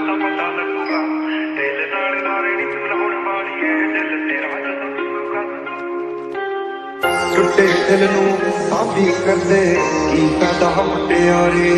ਤਾਂ ਪਤਾ ਲੱਗੂਗਾ ਦਿਲ ਨਾਲ ਨਾਰਣੀ ਚਲਾਉਣ ਵਾਲੀ ਏ ਦਿਲ ਤੇਰਾ ਜਦੋਂ ਸੁਣੂਗਾ ਟੁੱਟੇ ਦਿਲ ਨੂੰ ਸਾਂਭੀ ਕਰਦੇ ਕੀ ਫਾਇਦਾ ਮੁਟਿਆਰੇ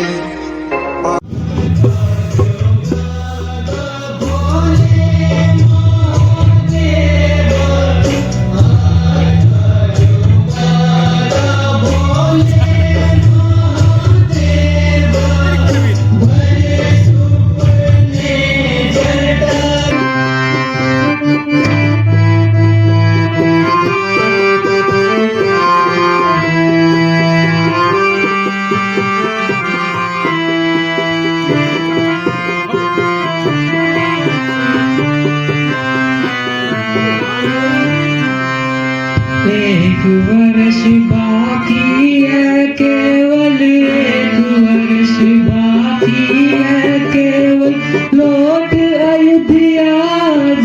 एक वर्ष बाकी है केवल एक वर्ष बाकी है केवल लौट अयोध्या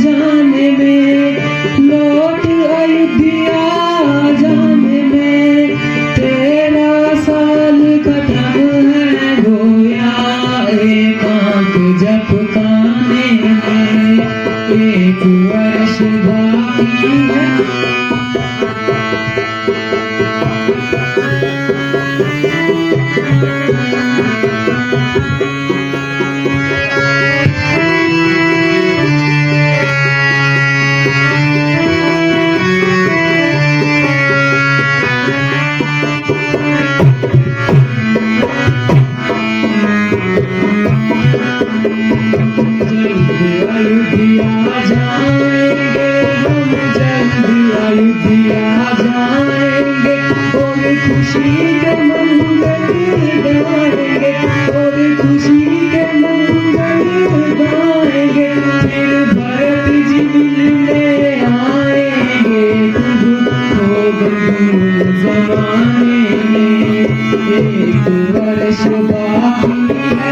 जाने में लौट अयोध्या जाने में 13 साल खत्म है गोया एकांत झपकाने में एक वर्ष बाकी है अयोध्या जाएंगे हम जल्दी अयोध्या जाएंगे और खुशी के मंगल गाएंगे और खुशी के मंगल गाएंगे फिर भरत जी मिलने आएंगे हो बंधु जमाने में एक वर्ष बाकी है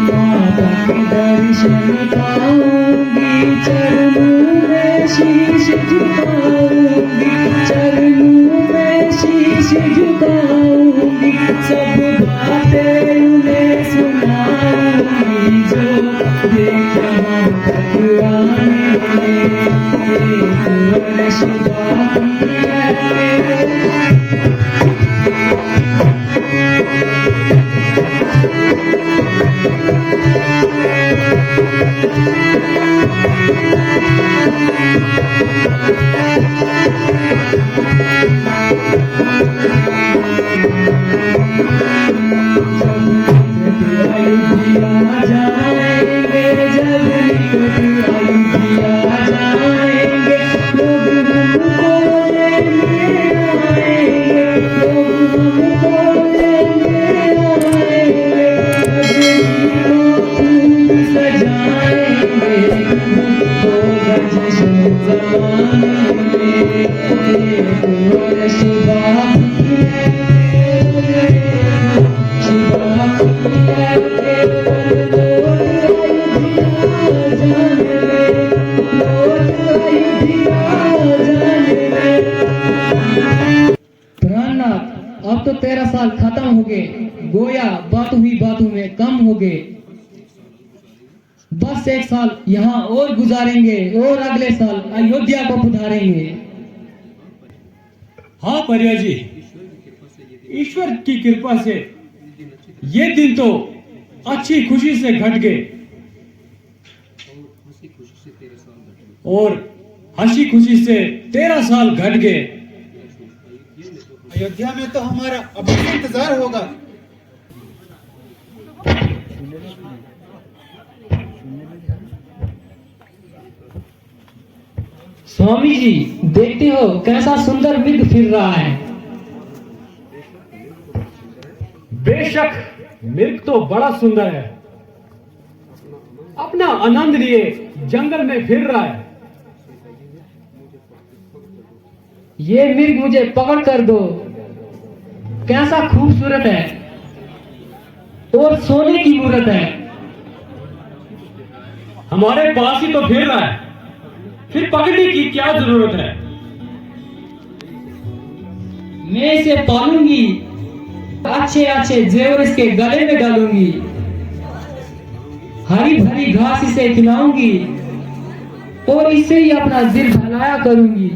माता के दर्शन पाऊंगी चरणों में शीश झुकाऊंगी चरणों में शीश झुकाऊंगी सब बातें उन्हें सुनाऊंगी जो देखा हम भगवान एक वर्ष बाकी है अयोध्या जाएंगे जब अयोध्या जाएंगे लोग हमको लेने आएंगे लोग हमको लेने आएंगे फूल सजाएंगे हमको जश्न जमाने में एक वर्ष बाकी है अब तो 13 साल खत्म हो गए गोया बात हुई बातों में कम हो गए बस 1 साल यहाँ और गुजारेंगे और अगले साल अयोध्या को पधारेंगे। हाँ परिया जी ईश्वर की कृपा से ये दिन तो अच्छी खुशी से घट गए और हंसी खुशी से 13 साल घट गए। अयोध्या में तो हमारा अभी इंतजार होगा। स्वामी जी देखते हो कैसा सुंदर मृग फिर रहा है। बेशक मृग तो बड़ा सुंदर है, अपना आनंद लिए जंगल में फिर रहा है। ये मृग मुझे पकड़ कर दो। कैसा खूबसूरत है और सोने की मूरत है। हमारे पास ही तो फिर रहा है, फिर पकड़ने की क्या जरूरत है? मैं इसे पालूंगी, अच्छे अच्छे जेवर इसके गले में डालूंगी, हरी भरी घास इसे खिलाऊंगी और इससे ही अपना दिल भलाया करूंगी।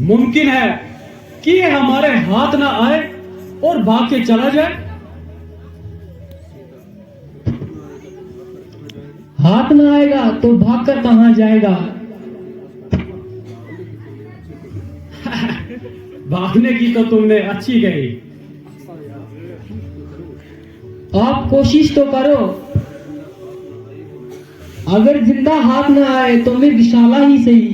मुमकिन है कि ये हमारे हाथ ना आए और भाग के चला जाए? हाथ ना आएगा तो भागकर कहां जाएगा? भागने की तो तुमने अच्छी कही। आप कोशिश तो करो, अगर जिंदा हाथ ना आए तो मृगशाला ही सही।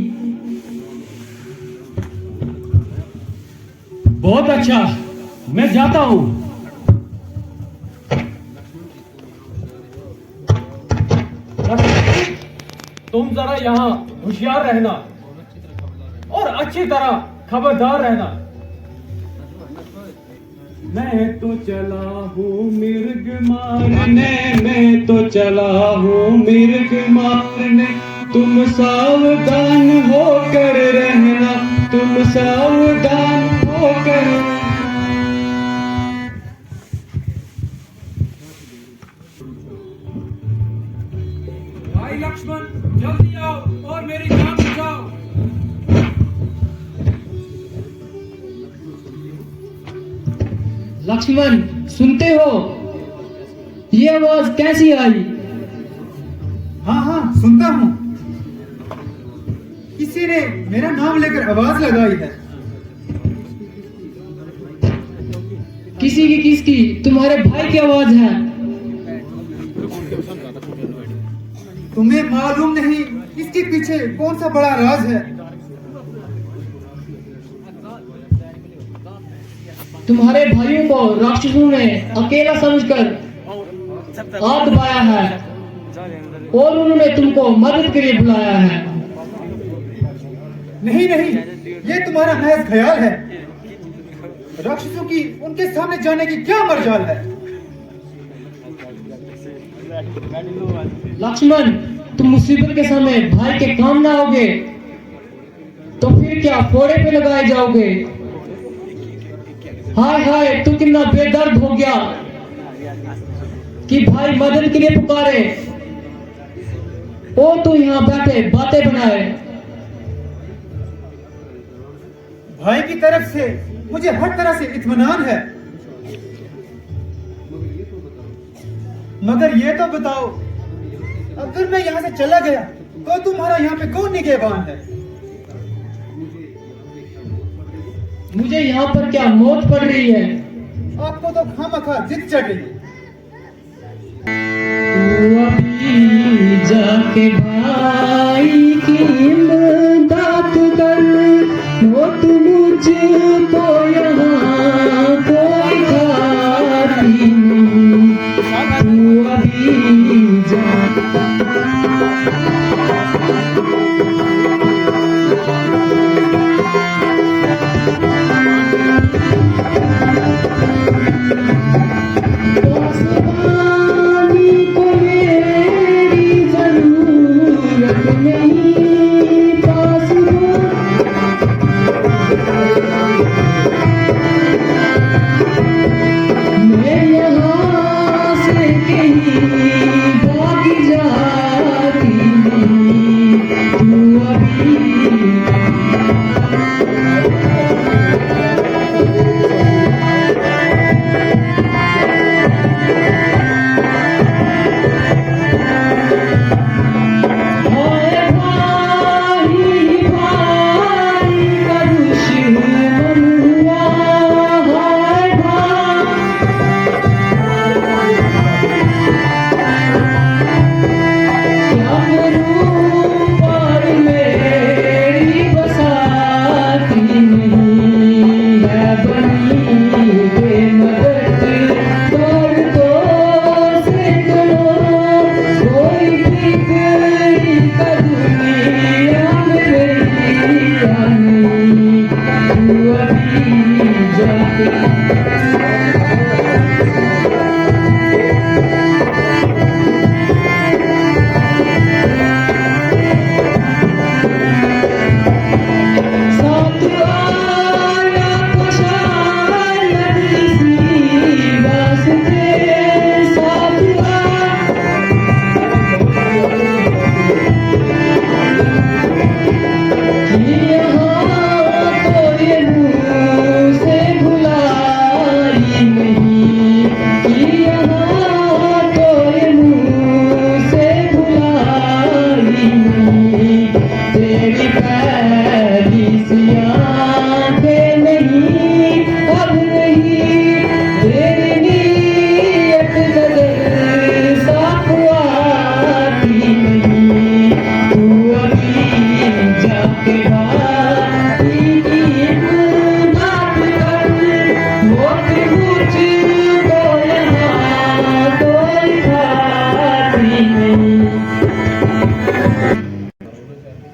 बहुत अच्छा, मैं जाता हूं। तुम जरा यहाँ होशियार रहना और अच्छी तरह खबरदार रहना। मैं तो चला हूँ मिर्ग मारने, मैं तो चला हूँ मिर्ग मारने, तुम सावधान होकर रहना, तुम सावधान होकर। भाई लक्ष्मण, जल्दी आओ और मेरी जान बचाओ। लक्ष्मण, सुनते हो? ये आवाज कैसी आई? हाँ हाँ, सुनता हूँ। किसी ने मेरा नाम लेकर आवाज लगाई है। किसी की किसकी? तुम्हारे भाई की आवाज है। तुम्हें मालूम नहीं इसके पीछे कौन सा बड़ा राज है? तुम्हारे भाइयों को राक्षसों ने अकेला समझकर आग दबाया है और उन्होंने तुमको मदद के लिए बुलाया है। नहीं नहीं, ये तुम्हारा महज ख्याल है। राक्षसों की उनके सामने जाने की क्या मर्जाल है? लक्ष्मण, तुम मुसीबत के समय भाई के काम ना आओगे तो फिर क्या फोड़े पे लगाए जाओगे? हाय हाय, तू कितना बेदर्द हो गया कि भाई मदद के लिए पुकारे और तू यहाँ बैठे बातें बनाए। भाई की तरफ से मुझे हर तरह से इत्मीनान है, मगर ये तो बताओ, अगर मैं यहाँ से चला गया तो तुम्हारा यहाँ पे कौन निगहबान है? मुझे यहाँ पर क्या मौत पड़ रही है? आपको तो खामखा जिद चढ़ रही है। तू अभी जाके भाई की इमदाद कर, वो तू मुझको यहाँ कोई खाती नहीं। तू अभी जा। को मेरी जरूरत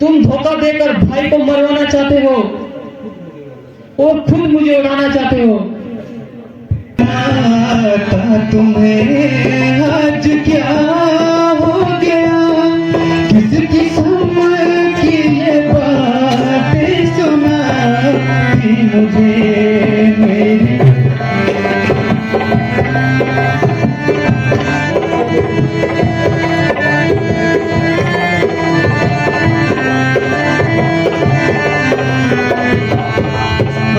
तुम धोखा देकर भाई को मरवाना चाहते हो और खुद मुझे उड़ाना चाहते हो। तुम्हें आज क्या हो गया, किसकी समझ की ये बातें सुनाती मुझे मेरी।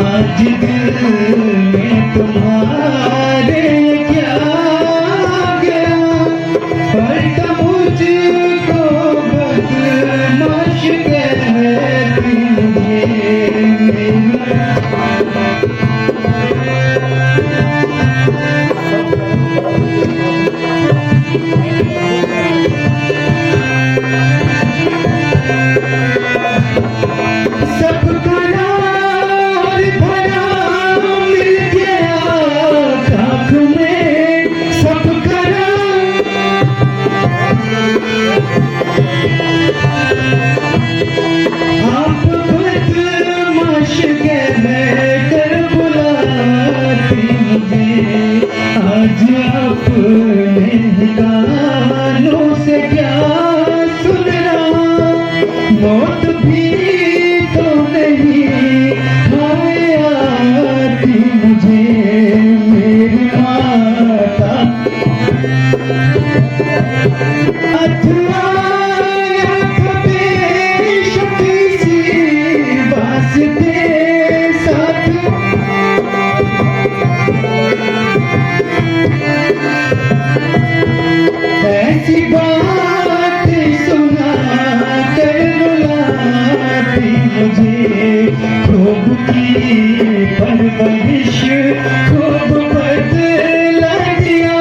आज दिल में तुम्हारे क्या गया, पलटा मुझको बदमाश कहती मुझे। सबका यार भरा मिल गया आँख में, सबका आप बदमाश कहकर बुलाती मुझे। आज अपने कानों से क्या सुन रहा, मौत भी तो नहीं हाय आती मुझे मेरी माता। अथवाया कभी शक्ति सी वास्ते साथ, ऐसी बात सुना कर बुलाती मुझे। खूब की परवरिश खूब बदला दिया,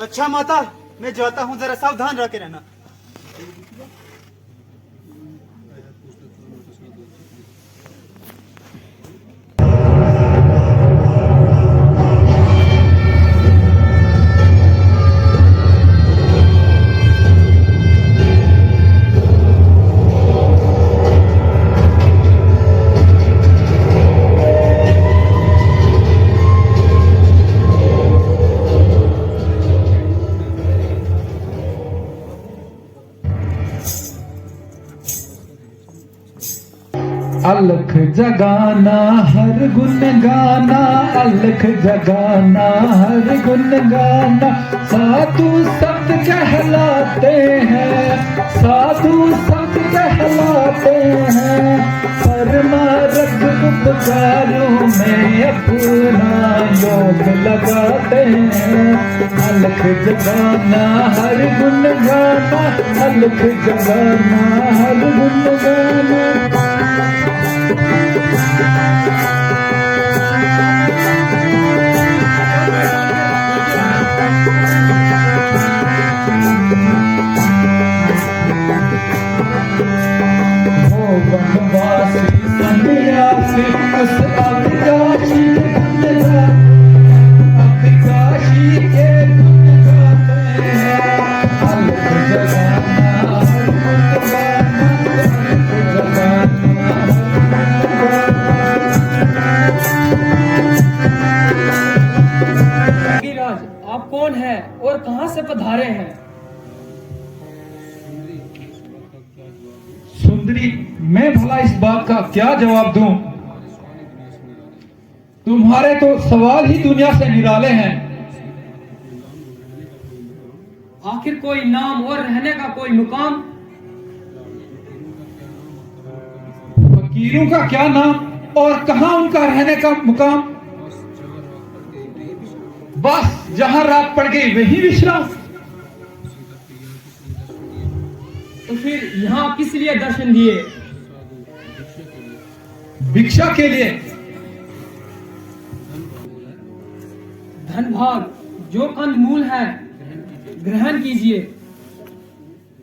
अच्छा माता, मैं जाता हूँ, जरा सावधान रह के रहना। अलख जगाना हर गुन गाना, अलख जगाना हर गुन गाना। साधु संत कहलाते हैं, साधु संत कहलाते हैं, परमारथ उपकारों में अपना योग लगाते हैं। अलख जगाना हर गुन गाना, अलख जगाना हर गुन गाना। वनवासी सन्यासी उस अविनाशी के गुण गाते हैं। अलख जगाना हर गुण गाना, अलख जगाना हर गुण गाना। आप कौन हैं और कहां से पधारे हैं? सुंदरी, मैं भला इस बात का क्या जवाब दूं? तुम्हारे तो सवाल ही दुनिया से निराले हैं। आखिर कोई नाम और रहने का कोई मुकाम? फकीरों का क्या नाम और कहां उनका रहने का मुकाम? बस जहां रात पड़ गई वहीं विश्राम। तो फिर यहाँ किस लिए दर्शन दिए? भिक्षा के लिए। धन भाग जो कंद मूल है ग्रहण कीजिए।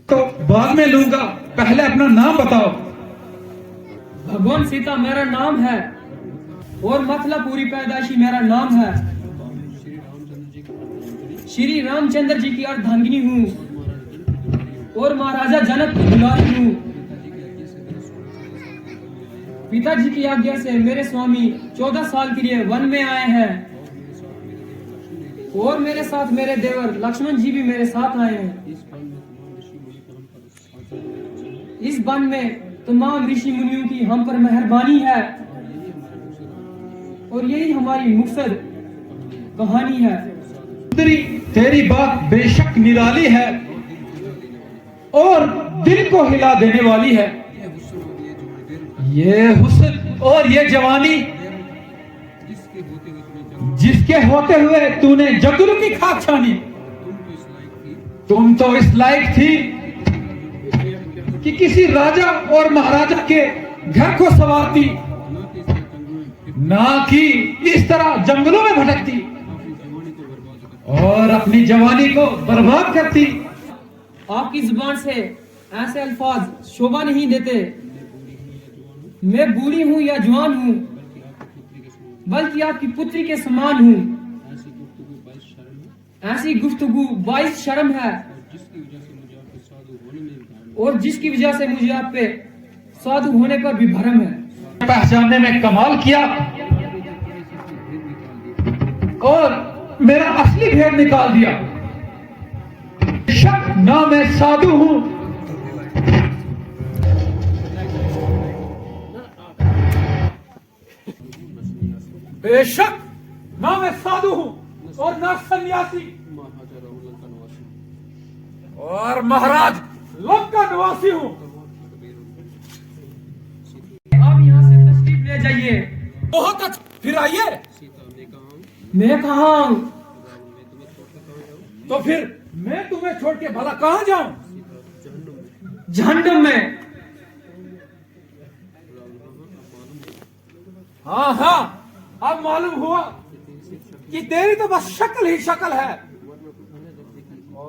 तो बाद में लूंगा, पहले अपना नाम बताओ। भगवान सीता मेरा नाम है और मतलापुरी पैदाइशी मेरा नाम है। श्री रामचंद्र जी की अर्धांगिनी हूँ और महाराजा जनक की दुलारी हूँ। पिताजी की आज्ञा से मेरे स्वामी 14 साल के लिए वन में आए हैं और मेरे साथ मेरे देवर लक्ष्मण जी भी मेरे साथ आए हैं। इस वन में तमाम ऋषि मुनियों की हम पर मेहरबानी है और यही हमारी मुक्सद कहानी है। तेरी बात बेशक निराली है और दिल को हिला देने वाली है। ये हुस्न और ये जवानी जिसके होते हुए तूने जगलू की खाक छानी, तुम तो इस लायक थी कि किसी राजा और महाराजा के घर को संवारती, ना कि इस तरह जंगलों में भटकती और अपनी जवानी को बर्बाद करती। आपकी जुबान से ऐसे अल्फाज शोभा नहीं देते। मैं बूढ़ी हूँ या जवान हूँ, बल्कि आपकी पुत्री के समान हूँ। ऐसी गुफ्तगू 22 शर्म है और जिसकी वजह से मुझे आप पे साधु होने पर भी भरम है। पहचानने में कमाल किया और मेरा असली भेद निकाल दिया। शक ना मैं साधु हूं, बेशक ना मैं साधु हूं और ना सन्यासी और महाराज लंका निवासी हूं। आप यहाँ से तशरीफ ले जाइए। बहुत अच्छा, फिर आइए। मैं कहाँ हूँ? तो फिर मैं तुम्हें छोड़ के भला कहां जाऊं? जहन्नुम में। हाँ हाँ, अब मालूम हुआ कि तेरी तो बस शक्ल ही शक्ल है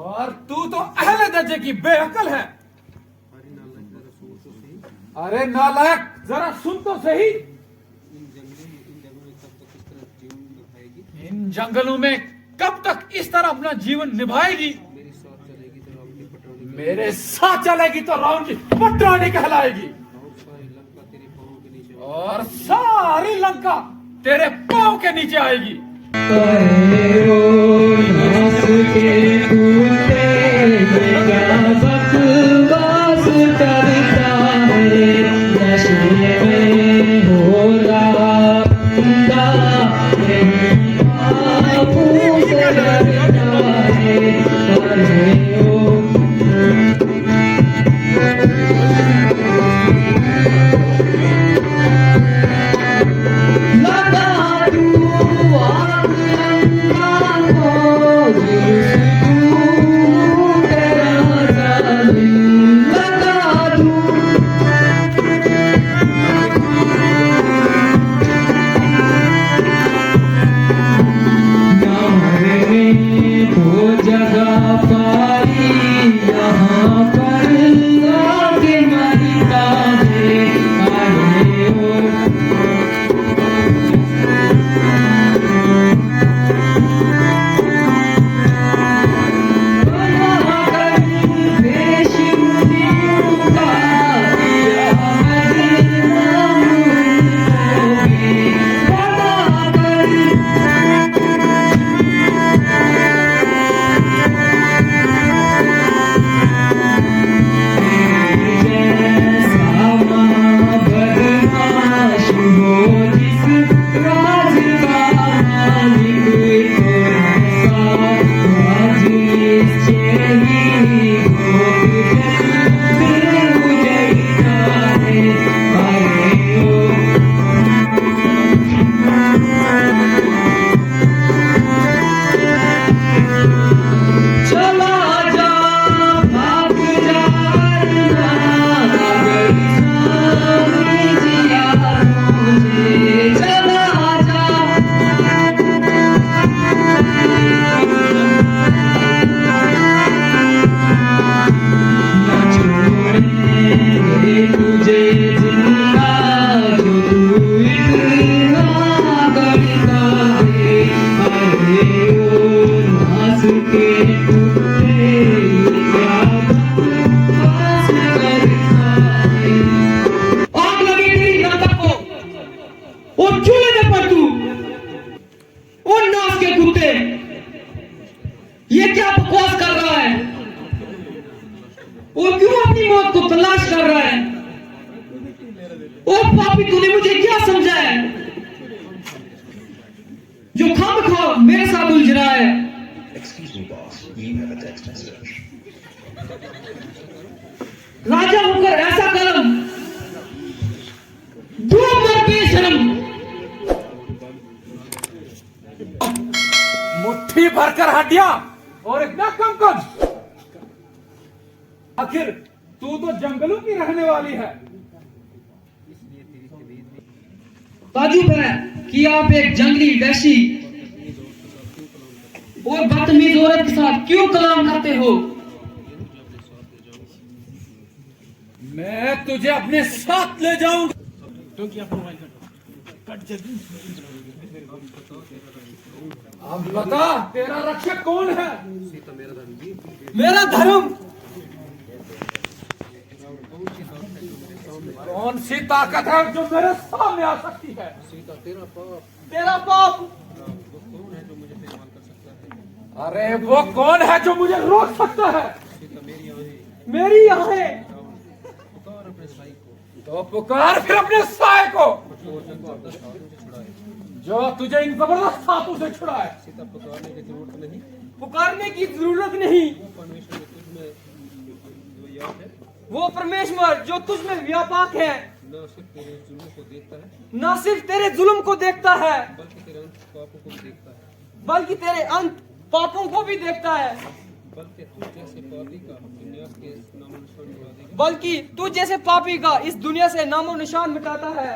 और तू तो अहले दर्जे की बेअकल है। अरे नालायक, जरा सुन तो सही। इन जंगलों में कब तक इस तरह अपना जीवन निभाएगी? मेरे साथ चलेगी तो रावण की पटरानी कहलाएगी और सारी लंका तेरे पांव के नीचे आएगी। ये क्या बकवास कर रहा है? वो क्यों अपनी मौत को तलाश कर रहा है? ओ पापी, तूने मुझे क्या समझा है जो खामखा मेरे साथ उलझ रहा है? राजा होकर ऐसा कलम दो मर बेशरम। मुट्ठी भरकर हड्डियां और एक कंकड़। आखिर तू तो जंगलों की रहने वाली है। ताजुब है कि आप एक जंगली वैशी और बदतमीज औरत के साथ क्यों कलाम करते हो? मैं तुझे अपने साथ ले जाऊंगा। अब बता, तेरा रक्षक कौन है? मेरा धर्म। कौन सी ताकत है जो मेरे सामने आ सकती है? तेरा पाप। अरे वो कौन है जो मुझे रोक सकता है? मेरी आंखें। तो पुकार फिर अपने साए को जो तुझे इन जबरदस्त हाथों से छुड़ाए। पुकारने की जरूरत नहीं। वो परमेश्वर जो तुझ में व्यापक है न सिर्फ तेरे जुल्म को देखता है बल्कि तेरे अंत पापों को भी देखता है। बल्कि तू जैसे पापी का इस दुनिया से नामो निशान मिटाता है।